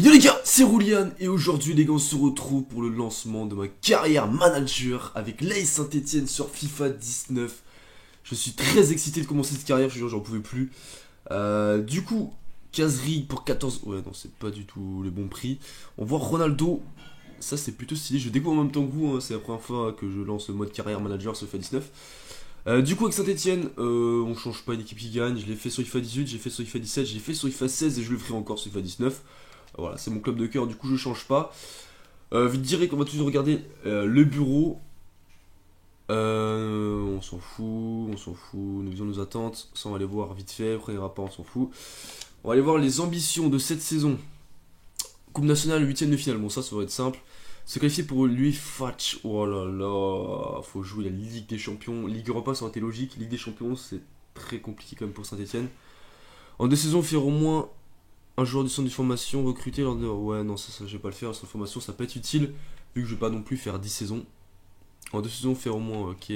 Yo les gars, c'est Roulian et aujourd'hui les gars on se retrouve pour le lancement de ma carrière manager avec l'AS Saint-Etienne sur FIFA 19. Je suis très excité de commencer cette carrière, je jure j'en pouvais plus. Du coup, caserie pour 14... Ouais non c'est pas du tout le bon prix. On voit Ronaldo, ça c'est plutôt stylé, je découvre en même temps que vous, hein. C'est la première fois que je lance le mode carrière manager sur FIFA 19. Du coup avec Saint-Etienne, on change pas une équipe qui gagne, je l'ai fait sur FIFA 18, j'ai fait sur FIFA 17, j'ai fait sur FIFA 16 et je le ferai encore sur FIFA 19. Voilà, c'est mon club de cœur, du coup je change pas. Vite direct, on va toujours regarder le bureau. On s'en fout, nous faisons nos attentes. Ça on va aller voir vite fait, après il ira pas, on s'en fout. On va aller voir les ambitions de cette saison. Coupe nationale, 8ème de finale, bon ça va être simple. Se qualifier pour l'UEFA, oh là là, faut jouer la Ligue des Champions. Ligue Europa ça aurait été logique, Ligue des Champions c'est très compliqué quand même pour Saint-Etienne. En 2 saisons, faire au moins un joueur du centre de formation recruté lors de... Ouais non ça je vais pas le faire, le centre de formation ça peut être utile. Vu que je vais pas non plus faire 10 saisons. En 2 saisons faire au moins, ok.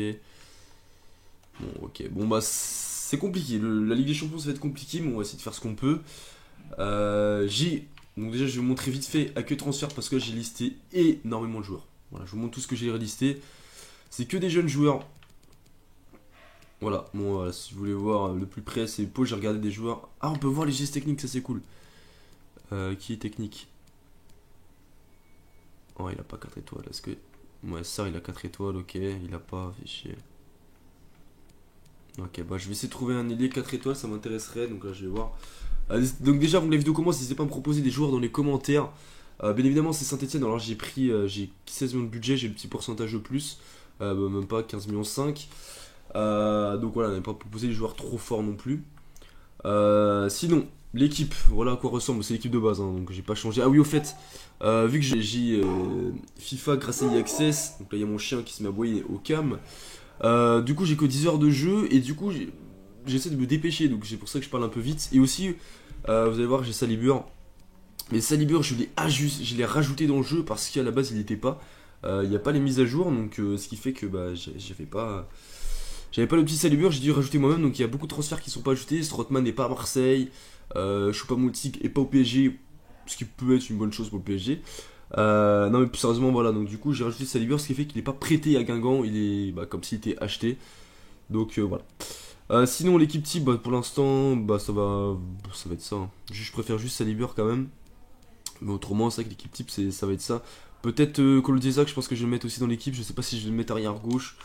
Bon ok, bon bah c'est compliqué, la Ligue des Champions ça va être compliqué mais on va essayer de faire ce qu'on peut. Donc déjà je vais vous montrer vite fait à que transfert parce que j'ai listé énormément de joueurs. Voilà, je vous montre tout ce que j'ai listé. C'est que des jeunes joueurs. Voilà, bon voilà, si vous voulez voir le plus près c'est Pau, j'ai regardé des joueurs. Ah on peut voir les gestes techniques, ça c'est cool. Qui est technique? Oh il a pas 4 étoiles, est-ce que... Ouais ça il a 4 étoiles, ok, il a pas, fait chier. Ok bah je vais essayer de trouver un ailier 4 étoiles, ça m'intéresserait, donc là je vais voir. Donc déjà avant que la vidéo commence, n'hésitez pas à me proposer des joueurs dans les commentaires. Bien évidemment c'est Saint-Etienne, alors j'ai pris, j'ai 16 millions de budget, j'ai le petit pourcentage de plus. Bah, même pas 15 millions 5. Donc voilà, on n'a pas proposé des joueurs trop forts non plus. Sinon, l'équipe, voilà à quoi ressemble, c'est l'équipe de base, hein, donc j'ai pas changé. Ah oui, au fait, vu que j'ai FIFA grâce à eAccess, donc là il y a mon chien qui se met à aboyer au cam. Du coup, j'ai que 10 heures de jeu et du coup, j'essaie de me dépêcher, donc c'est pour ça que je parle un peu vite. Et aussi, vous allez voir, j'ai Salibur. Mais Salibur, je l'ai rajouté dans le jeu parce qu'à la base il n'était pas. Il n'y a pas les mises à jour, donc ce qui fait que bah, j'avais pas le petit Salibur, j'ai dû rajouter moi-même, donc il y a beaucoup de transferts qui sont pas ajoutés. Strootman n'est pas à Marseille, Choupo-Moting est pas au PSG, ce qui peut être une bonne chose pour le PSG. Non mais plus sérieusement voilà, donc du coup j'ai rajouté Salibur, ce qui fait qu'il n'est pas prêté à Guingamp, il est bah, comme s'il était acheté. Donc voilà. Sinon l'équipe type, bah, pour l'instant, bah, ça va être ça. Hein. Je préfère juste Salibur quand même. Mais autrement, c'est vrai que l'équipe type, ça va être ça. Peut-être Kolodezak, je pense que je vais le mettre aussi dans l'équipe. Je sais pas si je vais le mettre arrière gauche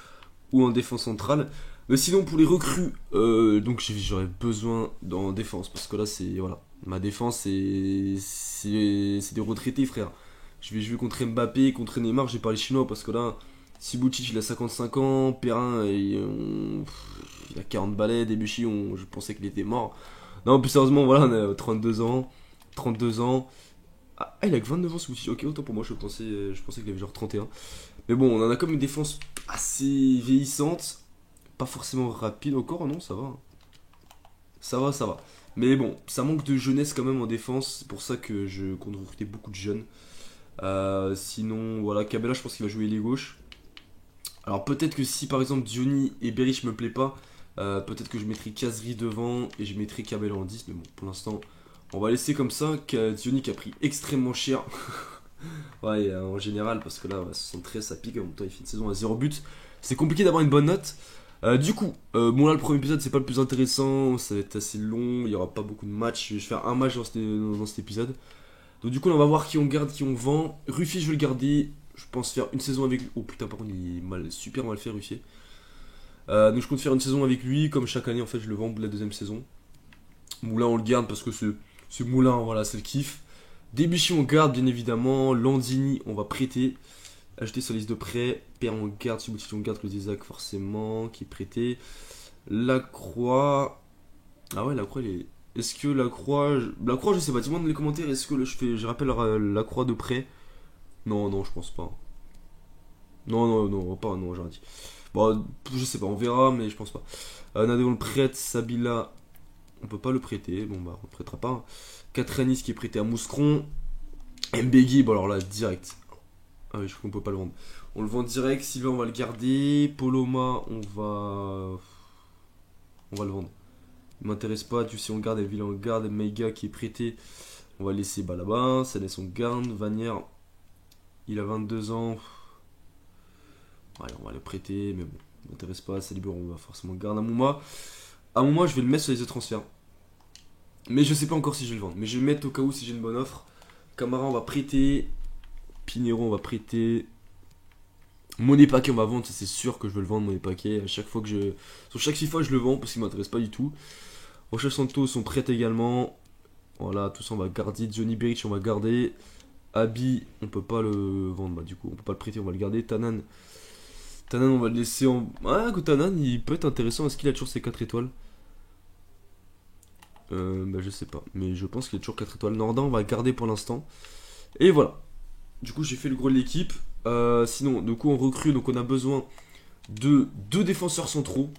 ou en défense centrale. Mais sinon pour les recrues, donc j'aurais besoin en défense parce que là c'est voilà, ma défense c'est des retraités frère. Je vais jouer contre Mbappé, contre Neymar, j'ai parlé chinois parce que là Siboutic il a 55 ans, Perrin il a 40 balais, Debuchy je pensais qu'il était mort. Non plus sérieusement voilà, on a 32 ans, 32 ans. Ah il a que 29 ans Siboutic, ok autant pour moi je pensais qu'il avait genre 31. Mais bon on en a comme une défense assez vieillissante. Pas forcément rapide encore, non, ça va. Ça va. Mais bon, ça manque de jeunesse quand même en défense. C'est pour ça que je compte recruter beaucoup de jeunes. Sinon, voilà, Cabella, je pense qu'il va jouer ailier gauche. Alors peut-être que si par exemple Diony et Berich me plaît pas, peut-être que je mettrai Casery devant et je mettrai Cabella en 10. Mais bon, pour l'instant, on va laisser comme ça. Diony qui a pris extrêmement cher. Ouais, en général, parce que là, 73, ça pique. En même temps, il fait une saison à 0 but. C'est compliqué d'avoir une bonne note. Du coup, bon là le premier épisode c'est pas le plus intéressant, ça va être assez long, il y aura pas beaucoup de matchs, je vais faire un match dans cet épisode. Donc du coup là, on va voir qui on garde, qui on vend. Ruffier je vais le garder, je pense faire une saison avec lui. Oh putain par contre il est super mal fait Ruffier. Donc je compte faire une saison avec lui, comme chaque année en fait je le vends au bout de la 2ème saison. Moulin on le garde parce que ce Moulin voilà c'est le kiff. Debuchy on garde bien évidemment, Landini on va prêter. Acheter sur la liste de prêt, Père on garde, Subouti on garde, le Isaac forcément, qui est prêté. Lacroix. Ah ouais, Lacroix, il est. Est-ce que Lacroix. Lacroix, je sais pas, dis-moi dans les commentaires, est-ce que je rappelle Lacroix de prêt? Non, non, je pense pas. Non, non, non, pas, non, j'ai dit. Bon, je sais pas, on verra, mais je pense pas. Nadé on le prête, Sabila, on peut pas le prêter, bon bah, on le prêtera pas. Catranis qui est prêté à Mouscron. Mbegui, bon alors là, direct. Ah oui, je crois qu'on peut pas le vendre. On le vend direct. Sylvain, on va le garder. Poloma, on va le vendre. Il m'intéresse pas. Tu sais, on garde. Elvila, on garde. Meiga qui est prêté. On va laisser là-bas. Ça laisse on garde. Vanière, il a 22 ans. Allez, on va le prêter, mais bon, ça m'intéresse pas. Saliba, on va forcément garder Amouma. Amouma, je vais le mettre sur les autres transferts. Mais je sais pas encore si je vais le vendre. Mais je vais le mettre au cas où si j'ai une bonne offre. Camara, on va prêter. Pinheiro, on va prêter. Money paquet, on va vendre. C'est sûr que je veux le vendre, Money paquet. À chaque fois que je. Sur chaque FIFA, je le vends parce qu'il m'intéresse pas du tout. Rocha Santos, on prête également. Voilà, tout ça, on va garder. Johnny Beric, on va garder. Abi, on peut pas le vendre. Bah, du coup, on peut pas le prêter, on va le garder. Tanan, on va le laisser en. Ah, que Tanan, il peut être intéressant. Est-ce qu'il a toujours ses 4 étoiles? Bah, je sais pas. Mais je pense qu'il a toujours 4 étoiles. Nordin, on va le garder pour l'instant. Et voilà. Du coup, j'ai fait le gros de l'équipe. Sinon, du coup, on recrute. Donc, on a besoin de 2 défenseurs centraux.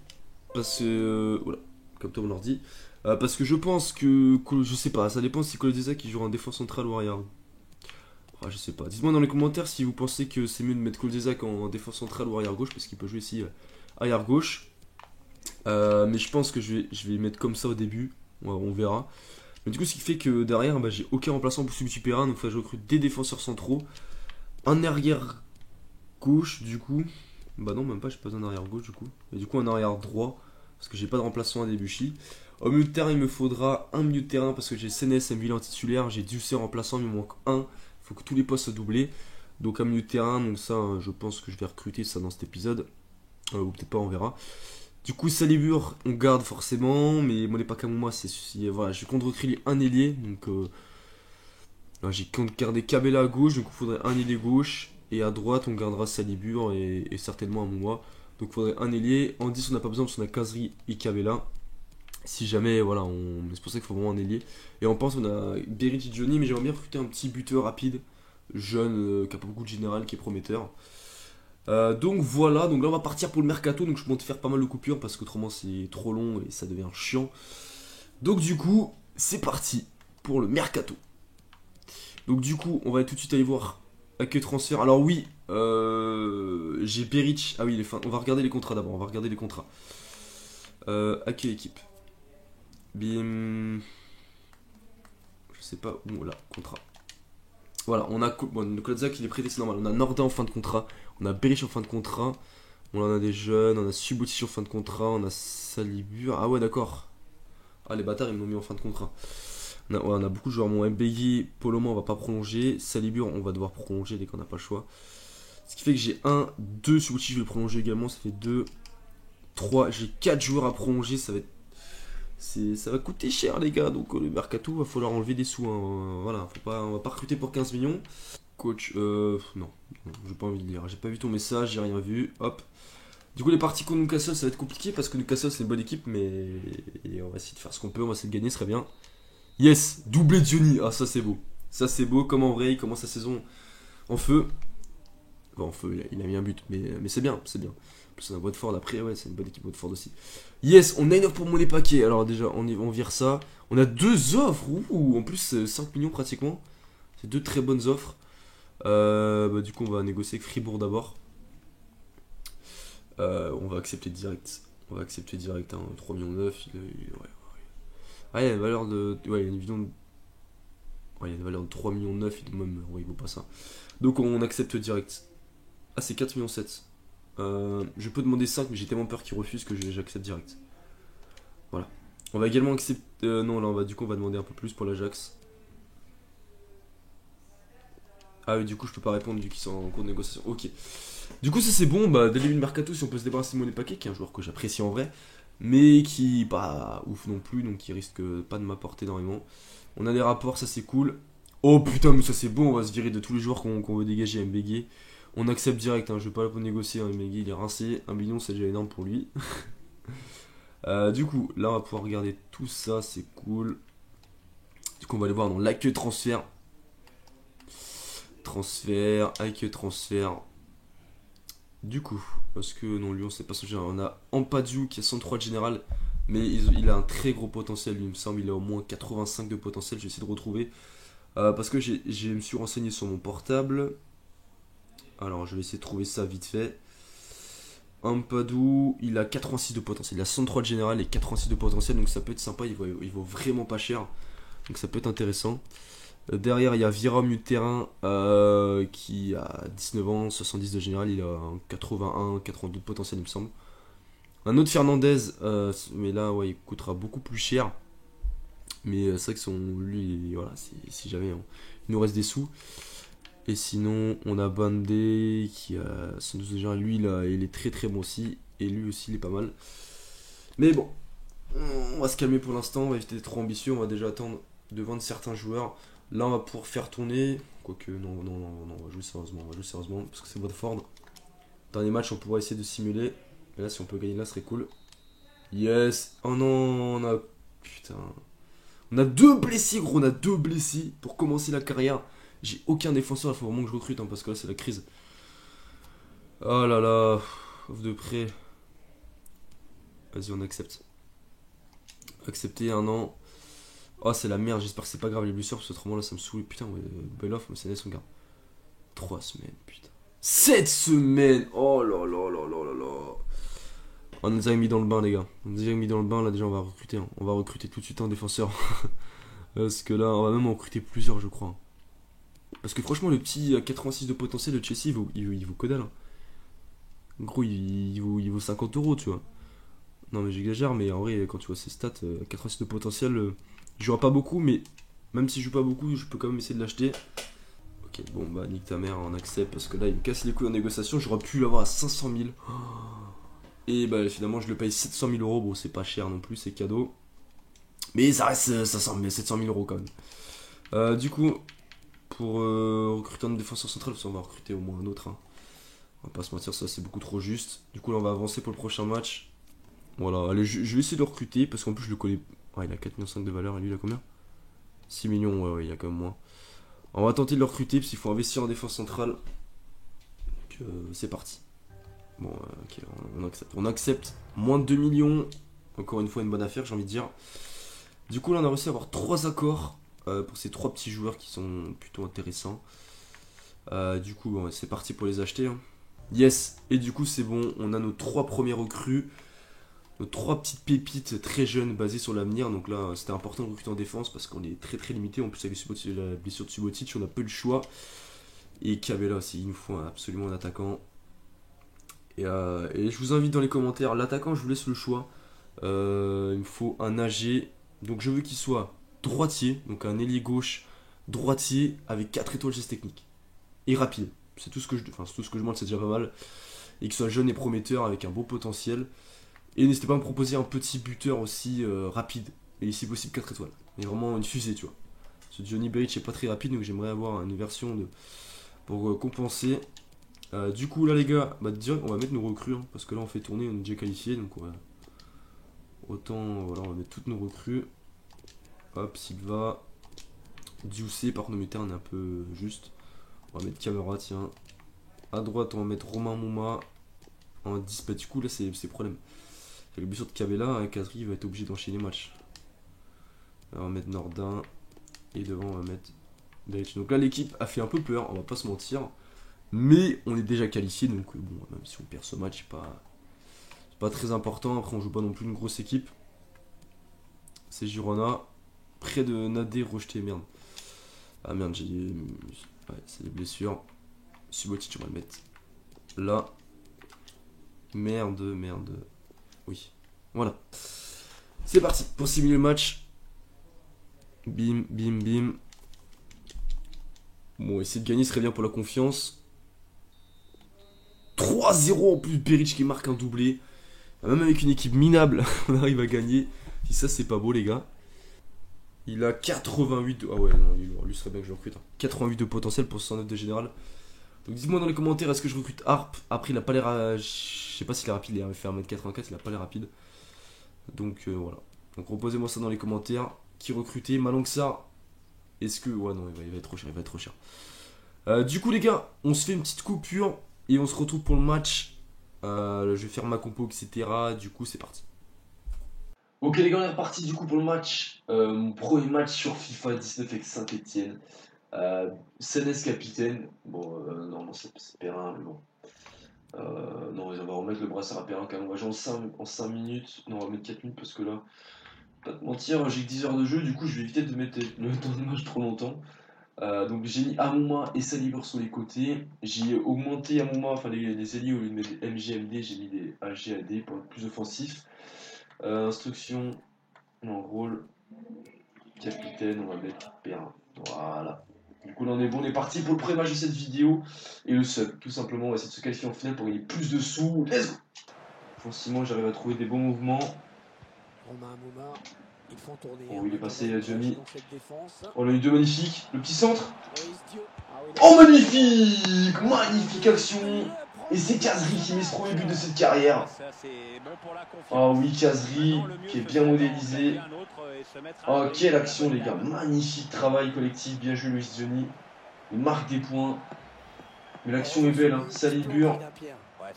Parce que. Voilà. Comme toi, on leur dit. Parce que je pense que. Je sais pas. Ça dépend si Colodesa qui joue en défense centrale ou arrière. Ah, je sais pas. Dites-moi dans les commentaires si vous pensez que c'est mieux de mettre Koldesak en défense centrale ou arrière gauche, parce qu'il peut jouer ici arrière gauche. Mais je pense que je vais mettre comme ça au début. On verra. Mais du coup, ce qui fait que derrière, bah, j'ai aucun remplaçant pour celui super 1. Donc, je recrute des défenseurs centraux. Un arrière gauche, du coup. Bah, non, même pas. J'ai pas un arrière gauche, du coup. Et du coup, un arrière droit. Parce que j'ai pas de remplaçant à Debuchy. Au milieu de terrain, il me faudra un milieu de terrain. Parce que j'ai CNS, Mvila en titulaire. J'ai Ducé remplaçant. Il me manque un. Faut que tous les postes soient doublés. Donc un milieu de terrain, donc ça je pense que je vais recruter ça dans cet épisode. Ou peut-être pas, on verra. Du coup Salibur on garde forcément, mais Money pas qu'à moi, c'est voilà, je compte recruter un ailier. Donc j'ai compte garder Kabela à gauche, donc il faudrait un ailier gauche. Et à droite on gardera Salibur et certainement un Mouma. Donc il faudrait un ailier. En 10 on n'a pas besoin parce qu'on a Kazri et Kabela. Si jamais, voilà, c'est pour ça qu'il faut vraiment un ailier. Et on pense qu'on a Beric et Johnny, mais j'aimerais bien recruter un petit buteur rapide, jeune, qui a pas beaucoup de général, qui est prometteur. Donc voilà, donc là on va partir pour le mercato, donc je compte faire pas mal de coupures parce qu'autrement c'est trop long et ça devient chiant. Donc du coup, c'est parti pour le mercato. Donc du coup, on va tout de suite aller voir à quel transfert. Alors oui, j'ai Beric, ah oui, les fins. On va regarder les contrats d'abord, on va regarder les contrats. À quelle équipe? Bim. Je sais pas où, là, contrat. Voilà, on a. Bon, Nicolazak il est prêté, c'est normal. On a Nordin en fin de contrat. On a Beric en fin de contrat. On en a des jeunes. On a Subotic en fin de contrat. On a Salibur. Ah ouais, d'accord. Ah, les bâtards, ils m'ont mis en fin de contrat. On a beaucoup de joueurs. Mon Mbegui, Poloma, on va pas prolonger. Salibur, on va devoir prolonger dès qu'on n'a pas le choix. Ce qui fait que j'ai 1, 2. Subotic, je vais le prolonger également. Ça fait 2, 3. J'ai 4 joueurs à prolonger. Ça va être. Ça va coûter cher les gars, donc le mercato va falloir enlever des sous, hein. Voilà, on va pas recruter pour 15 millions. Coach, non, j'ai pas envie de lire, j'ai pas vu ton message, j'ai rien vu, hop. Du coup les parties contre Newcastle ça va être compliqué parce que Newcastle c'est une bonne équipe mais et on va essayer de faire ce qu'on peut, on va essayer de gagner, ce serait bien. Yes, doublé de Johnny, ah ça c'est beau. Ça c'est beau, comme en vrai, il commence sa saison en feu. Bon, en feu, il a mis un but, mais c'est bien, c'est bien. En plus on a Watford après, ouais c'est une bonne équipe Watford aussi. Yes, on a une offre pour Money paquet. Alors déjà, on vire ça. On a 2 offres. Ouh, en plus, 5 millions pratiquement. C'est 2 très bonnes offres. Bah, du coup, on va négocier avec Fribourg d'abord. On va accepter direct. On va accepter direct. Hein, 3 millions 9. Ouais. Ah, il y a une valeur de. Ouais, il y a une vidéo. Ouais, il y a une valeur de 3 millions 9. Il même. Ouais, il vaut pas ça. Donc, on accepte direct. Ah, c'est 4 millions 7. Je peux demander 5 mais j'ai tellement peur qu'il refuse que j'accepte direct. Voilà. On va également accepter. Non là du coup on va demander un peu plus pour l'Ajax. Ah oui du coup je peux pas répondre vu qu'ils sont en cours de négociation. Ok. Du coup ça c'est bon, bah dès le début de mercato si on peut se débarrasser de Money paquet, qui est un joueur que j'apprécie en vrai, mais qui pas ouf non plus, donc qui risque pas de m'apporter énormément. On a des rapports, ça c'est cool. Oh putain mais ça c'est bon, on va se virer de tous les joueurs qu'on veut dégager à MBG. On accepte direct, hein, je vais pas la négocier, hein, MBG il est rincé, 1 million c'est déjà énorme pour lui. Du coup, là on va pouvoir regarder tout ça, c'est cool. Du coup on va aller voir dans l'accueil transfert. Accueil transfert. Du coup, parce que non, Lyon c'est pas son général. On a Ampadu qui a 103 de général, mais il a un très gros potentiel, lui, il me semble. Il a au moins 85 de potentiel, je vais essayer de retrouver. Parce que je me suis renseigné sur mon portable. Alors je vais essayer de trouver ça vite fait. Ampadu, il a 86 de potentiel. Il a 103 de général et 86 de potentiel, donc ça peut être sympa. Il vaut vraiment pas cher, donc ça peut être intéressant. Derrière, il y a Vira milieu de terrain qui a 19 ans, 70 de général, il a un 81, 82 de potentiel, il me semble. Un autre Fernandez, mais là, ouais, il coûtera beaucoup plus cher. Mais c'est vrai que lui, voilà, si jamais il nous reste des sous. Et sinon, on a Bandé qui a 112 de général, lui, là, il est très très bon aussi. Et lui aussi, il est pas mal. Mais bon, on va se calmer pour l'instant, on va éviter d'être trop ambitieux, on va déjà attendre de vendre certains joueurs. Là, on va pouvoir faire tourner. Quoique, non, on va jouer sérieusement, parce que c'est Watford. Dernier match, on pourra essayer de simuler. Mais là, si on peut gagner là, ce serait cool. Yes. Oh non, on a. Putain. On a deux blessés, gros, on a deux blessés pour commencer la carrière. J'ai aucun défenseur, il faut vraiment que je recrute, hein, parce que là, c'est la crise. Oh là là. Off de près. Vas-y, on accepte. Accepter un an. Oh, c'est la merde, j'espère que c'est pas grave les blessures, parce que autrement là, ça me saoule. Putain, ouais, belle offre, mais c'est son gars. 3 semaines, putain. 7 semaines. Oh là là là là là là. On nous a mis dans le bain, les gars. On nous a mis dans le bain, là, déjà, on va recruter. Hein. On va recruter tout de suite un défenseur. Parce que là, on va même en recruter plusieurs, je crois. Parce que franchement, le petit 86 de potentiel de Chelsea, il vaut que dalle. Hein. En gros, il vaut 50 euros, tu vois. Non, mais j'exagère, mais en vrai, quand tu vois ses stats, 86 de potentiel, il jouera pas beaucoup, mais même si je joue pas beaucoup, je peux quand même essayer de l'acheter. Ok, bon, bah, nique ta mère, on accepte, parce que là, il me casse les couilles en négociation, j'aurais pu l'avoir à 500 000. Et bah, finalement, je le paye 700 000 euros, bon, c'est pas cher non plus, c'est cadeau. Mais ça reste 700 000 euros quand même. Du coup, pour recruter un défenseur central, parce qu'on va recruter au moins un autre. Hein. On va pas se mentir, ça c'est beaucoup trop juste. Du coup, là, on va avancer pour le prochain match. Voilà, allez, je vais essayer de le recruter parce qu'en plus, je le connais. Ah, il a 4,5 millions de valeur et lui, il a combien? 6 millions, ouais, il y a quand même moins. On va tenter de le recruter parce qu'il faut investir en défense centrale. Donc, c'est parti. Bon, ok, on accepte. On accepte. Moins de 2 millions. Encore une fois, une bonne affaire, j'ai envie de dire. Du coup, là, on a réussi à avoir 3 accords pour ces 3 petits joueurs qui sont plutôt intéressants. Du coup, bon, c'est parti pour les acheter. Hein. Yes, et du coup, c'est bon. On a nos 3 premiers recrues. Nos 3 petites pépites très jeunes basées sur l'avenir. Donc là, c'était important de recruter en défense parce qu'on est très très limité. En plus, avec la blessure de Subotic, on a peu le choix. Et Cabella aussi, il nous faut absolument un attaquant. Et je vous invite dans les commentaires. L'attaquant, je vous laisse le choix. Il me faut un AG. Donc je veux qu'il soit droitier, donc un ailier gauche droitier avec 4 étoiles geste technique. Et rapide. C'est tout ce que je demande, c'est déjà pas mal. Et qu'il soit jeune et prometteur avec un beau potentiel. Et n'hésitez pas à me proposer un petit buteur aussi rapide. Et si possible 4 étoiles. Mais vraiment une fusée, tu vois. Ce Johnny Bridge est pas très rapide, donc j'aimerais avoir une version pour compenser. Du coup là les gars, bah direct on va mettre nos recrues. Hein, parce que là on fait tourner, on est déjà qualifié. Donc ouais. Autant, voilà, on va mettre toutes nos recrues. Hop, Silva. Dioucé, par contre, nos on est un peu juste. On va mettre Camara, tiens. À droite, on va mettre Romain Mouma. En 10, bah, du coup, là, c'est le problème. Avec le but de Cabella, Kadri va être obligé d'enchaîner les matchs. Alors, on va mettre Nordin. Et devant, on va mettre Delic. Donc là, l'équipe a fait un peu peur, on va pas se mentir. Mais on est déjà qualifié, donc bon, même si on perd ce match, c'est pas très important. Après, on joue pas non plus une grosse équipe. C'est Girona. Près de Nadé rejeté, merde. Ah merde, ouais, c'est des blessures. Subotic, on va le mettre là. Merde. Oui. Voilà. C'est parti pour simuler le match. Bim. Bon, essayer de gagner serait bien pour la confiance. 3-0 en plus, Beric qui marque un doublé. Même avec une équipe minable, on arrive à gagner. Si ça, c'est pas beau, les gars. Il a 88 de... Ah ouais, non, lui serait bien que je le recrute. Hein. 88 de potentiel pour 109 de général. Donc dites-moi dans les commentaires, est-ce que je recrute Harp? Après, il a pas l'air... Je sais pas s'il est rapide, il a fait 1m84, il a pas l'air rapide. Donc voilà. Donc reposez-moi ça dans les commentaires. Qui recruter? Malongsa? Est-ce que... Ouais, non, il va être trop cher, du coup, les gars, on se fait une petite coupure et on se retrouve pour le match. Je vais faire ma compo, etc. Du coup, c'est parti. Ok les gars, on est reparti du coup pour le match. Mon premier match sur FIFA 19 avec Saint-Etienne. Sénès capitaine. Bon, non, c'est Perrin, mais bon. Non, on va remettre le brassard à Perrin quand même. On va jouer en 5 minutes. Non, on va mettre 4 minutes parce que là, pas te mentir, j'ai que 10 heures de jeu. Du coup, je vais éviter de mettre le temps de match trop longtemps. Donc j'ai mis Amouma et Salibur sur les côtés. J'ai augmenté Amouma, enfin les ailiers, au lieu de mettre des MG, MD, j'ai mis des AG, AD pour être plus offensif. Instruction, non, rôle, capitaine, on va mettre Perrin. Voilà. Du coup là on est bon, on est parti pour le premier match de cette vidéo. Et le sub, tout simplement, on va essayer de se qualifier en finale pour gagner plus de sous. Let's go! Forcément j'arrive à trouver des bons mouvements. Oh il est passé Johnny. Oh là, les deux magnifiques. Le petit centre. Oh magnifique! Magnifique action! Et c'est Kazri qui met ce premier but de cette carrière. Oh oui, Kazri qui est bien modélisé. Oh quelle action les gars, magnifique travail collectif, bien joué Luis Johnny. Il marque des points. Mais l'action est belle, hein. Salibur.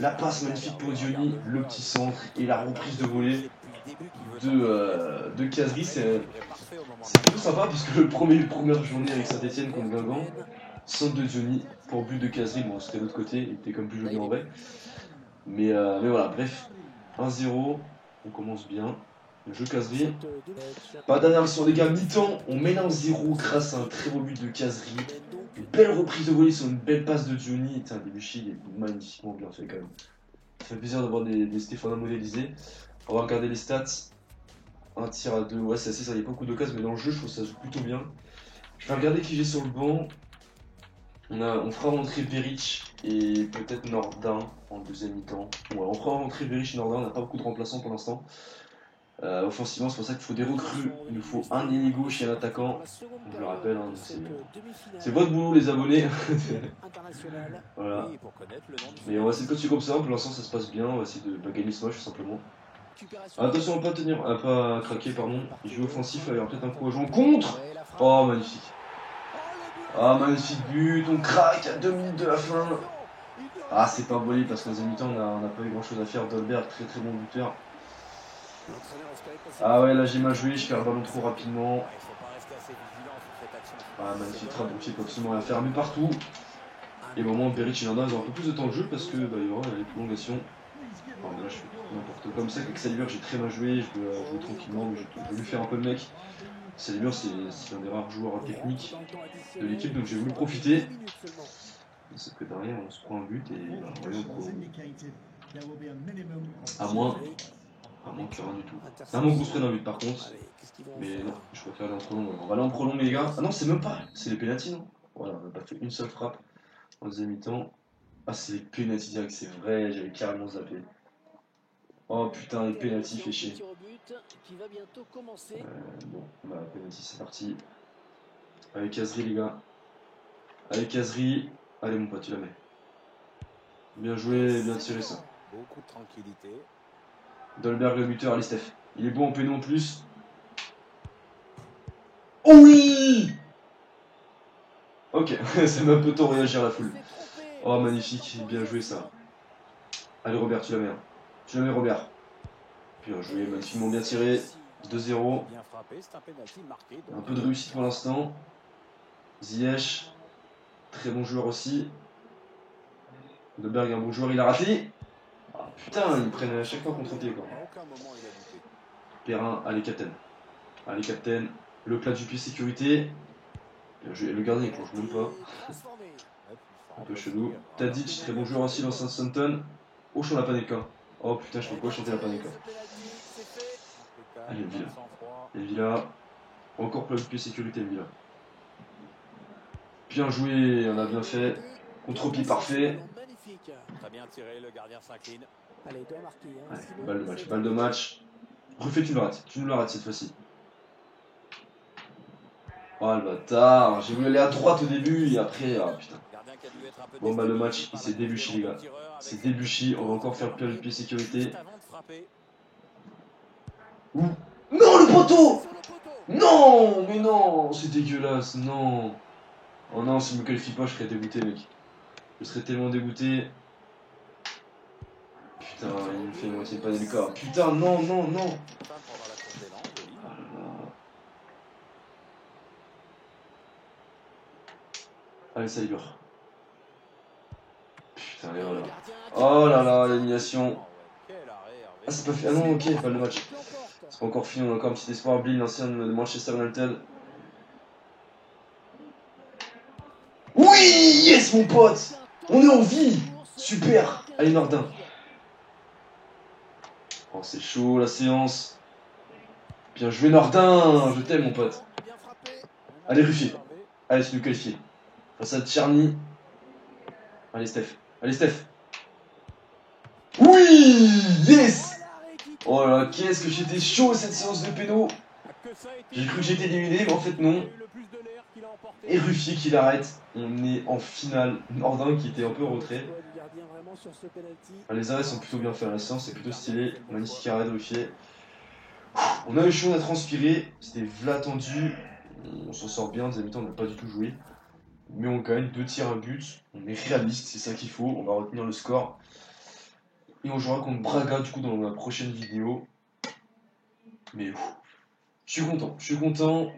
La passe magnifique pour Johnny, le petit centre et la reprise de volée de Kazri. C'est plutôt sympa puisque première journée avec Saint-Etienne contre Guingamp. Centre de Johnny pour but de Kazri, bon c'était de l'autre côté, il était comme plus joli en vrai. Mais voilà, bref, 1-0, on commence bien. Le jeu Kazri. Pas dernière action les gars, mi-temps, on mène 1-0 grâce à un très beau but de Kazri. Une belle reprise de volée sur une belle passe de Johnny. Tiens, Debuchy, il est magnifiquement bien fait quand même. Ça fait plaisir d'avoir des Stéphanois modélisés. On va regarder les stats. Un tir à deux, ouais c'est assez ça, il n'y a pas beaucoup d'occasions, mais dans le jeu je trouve que ça joue plutôt bien. Je vais regarder qui j'ai sur le banc. On fera rentrer Beric et peut-être Nordin en deuxième mi-temps. Ouais, on fera rentrer Beric et Nordin, on n'a pas beaucoup de remplaçants pour l'instant. Offensivement, c'est pour ça qu'il faut des recrues. Il nous faut un ailier gauche et un attaquant. Je le rappelle, hein, c'est votre boulot les abonnés. Voilà. Mais on va essayer de continuer comme ça, pour l'instant ça se passe bien, on va essayer de gagner ce match tout simplement. Attention à pas craquer, pardon. Il joue offensif, il y aura peut-être un coup à jouer en contre. Oh magnifique. Ah magnifique but, on craque à 2 minutes de la fin. Ah c'est pas volé parce qu'en deuxième mi-temps on n'a pas eu grand chose à faire. Dolberg, très très bon buteur. Ah ouais là j'ai mal joué, je perds le ballon trop rapidement. Ah magnifique frappe, donc il peut absolument rien faire, mais partout. Et au moment Beric et Nordin ils ont un peu plus de temps de jeu parce que il va y avoir les prolongations. Enfin, là je fais n'importe quoi comme ça, avec Salibur j'ai très mal joué, je veux jouer tranquillement, mais je veux lui faire un peu le mec. Salibur c'est un des rares joueurs techniques de l'équipe, donc j'ai voulu profiter. Sauf que derrière on se prend un but et bah, voyons à moins qu'il n'y ait rien du tout. À moins qu'on se prenne un but par contre. Mais non, je préfère aller en prolong. On va aller en prolong les gars. Ah non c'est même pas, c'est les pénaltys non. Voilà, on n'a pas fait une seule frappe en deuxième mi-temps. Ah c'est les pénaltys direct, c'est vrai, j'avais carrément zappé. Oh putain, les pénaltys fait chier. Bon, bah pénalty c'est parti. Avec Kazri les gars. Avec Kazri. Allez mon pote, tu la mets. Bien joué, bien tiré ça. Dolberg le buteur, allez Steph. Il est bon en péno en plus. Oh oui. Ok, ça m'a un peu temps réagir la foule. Oh magnifique, bien joué ça. Allez Robert, tu la mets. Tu la mets Robert. Bien joué, magnifiquement bien tiré. 2-0. Un peu de réussite pour l'instant. Ziyech. Très bon joueur aussi. Dolberg un bon joueur, il a raté. Ah, putain, ils prennent à chaque fois contre-pied quoi. Perrin, allez captain. Allez captain. Le plat du pied sécurité. Le gardien il plonge même pas. Un peu chelou. Tadic, très bon joueur aussi dans Southampton. Oh, je chante la Panenka. Oh putain, je fais quoi chanter la Panenka. Allez, Villa. Et Villa. Encore plat du pied sécurité, Villa. Bien joué, on a bien fait. Contre-pied parfait. Allez, balle de match. Refais, tu nous la rates cette fois-ci. Oh le bâtard, j'ai voulu aller à droite au début et après, ah putain. Bon bah le match, il s'est débuché les gars. C'est débuché, on va encore faire le pied sécurité. Ouh. Non le poteau. Non, mais non, c'est dégueulasse, non. Oh non, si je me qualifie pas, je serais dégoûté mec. Je serais tellement dégoûté. Putain, il me fait une moitié de Panenka. Putain, non, non, non. Allez, ça y va. Putain, et voilà. Oh là là, l'élimination. Ah, c'est pas fait. Ah non, ok, pas le match. C'est pas encore fini, on a encore un petit espoir. Bill, l'ancien de Manchester United. Oui, yes mon pote. On est en vie. Super. Allez Nordin. Oh c'est chaud la séance. Bien joué Nordin. Je t'aime mon pote. Allez Ruffier. Allez c'est nous qualifier. Face à Tcherny. Allez Steph. Allez Steph. Oui. Yes. Oh là là, qu'est-ce que j'étais chaud cette séance de péno. J'ai cru que j'étais éliminé mais en fait non. Et Ruffier qui l'arrête. On est en finale. Nordin qui était un peu en retrait. Les arrêts sont plutôt bien faits. La séance est plutôt stylée. Magnifique arrêt de Ruffier. On a eu chaud, on a transpiré. C'était v'là tendu. On s'en sort bien. Des mi-temps, on n'a pas du tout joué. Mais on gagne 2 tirs, 1 but. On est réaliste, c'est ça qu'il faut. On va retenir le score. Et on jouera contre Braga du coup dans la prochaine vidéo. Mais je suis content. Je suis content.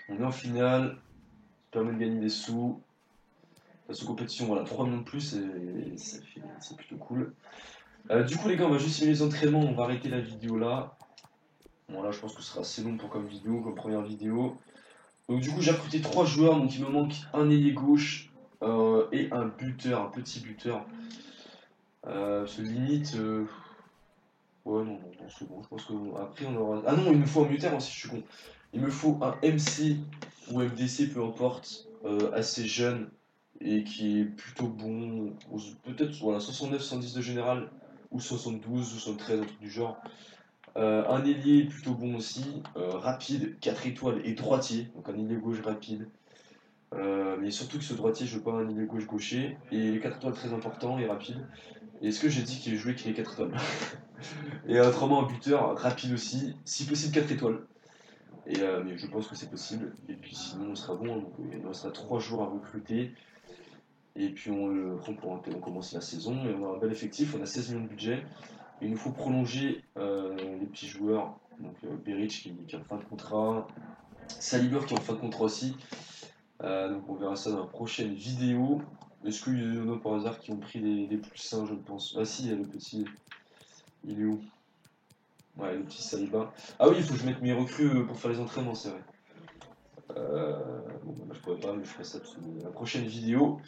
On est en finale. Ça permet de gagner des sous. La sous-compétition, voilà, 3 millions de plus, et c'est plutôt cool. Du coup, les gars, on va juste finir les entraînements, on va arrêter la vidéo là. Bon, là, je pense que ce sera assez long pour comme vidéo, comme première vidéo. Donc, du coup, j'ai recruté 3 joueurs, donc il me manque un ailier gauche et un buteur, un petit buteur. Ce limite. Ouais, non, c'est bon, je pense qu'après on aura. Ah non, il me faut un muter aussi, je suis con. Il me faut un MC ou MDC, peu importe, assez jeune et qui est plutôt bon, peut-être voilà, 69, 110 de général, ou 72, ou 73, un truc du genre. Un ailier plutôt bon aussi, rapide, 4 étoiles et droitier, donc un ailier gauche rapide. Mais surtout que ce droitier, je veux pas un ailier gauche gaucher, et les 4 étoiles très important et rapide. Et est-ce que j'ai dit qu'il jouait qu'il est 4 étoiles? Et autrement un buteur rapide aussi, si possible 4 étoiles. Mais je pense que c'est possible. Et puis sinon on sera bon, donc il nous restera 3 jours à recruter. Et puis on commence la saison et on a un bel effectif, on a 16 millions de budget. Il nous faut prolonger les petits joueurs. Donc Beric qui est en fin de contrat, Salibur qui est en fin de contrat aussi. Donc on verra ça dans la prochaine vidéo. Est-ce qu'il y en a par hasard qui ont pris des plus sains, je pense. Ah si, il y a le petit. Il est où? Ouais, le petit Saliba. Ah oui, il faut que je mette mes recrues pour faire les entraînements, c'est vrai. Bon, bah, je pourrais pas, mais je ferai ça dans la prochaine vidéo.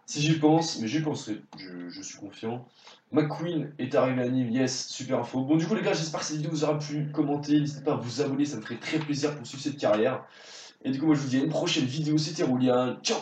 Si j'y pense, mais j'y penserai, je suis confiant. McQueen est arrivé à Nîmes, yes, super info. Bon, du coup, les gars, j'espère que cette vidéo vous aura plu. Commentez, n'hésitez pas à vous abonner, ça me ferait très plaisir pour suivre cette carrière. Et du coup, moi, je vous dis à une prochaine vidéo. C'était Roulian, ciao!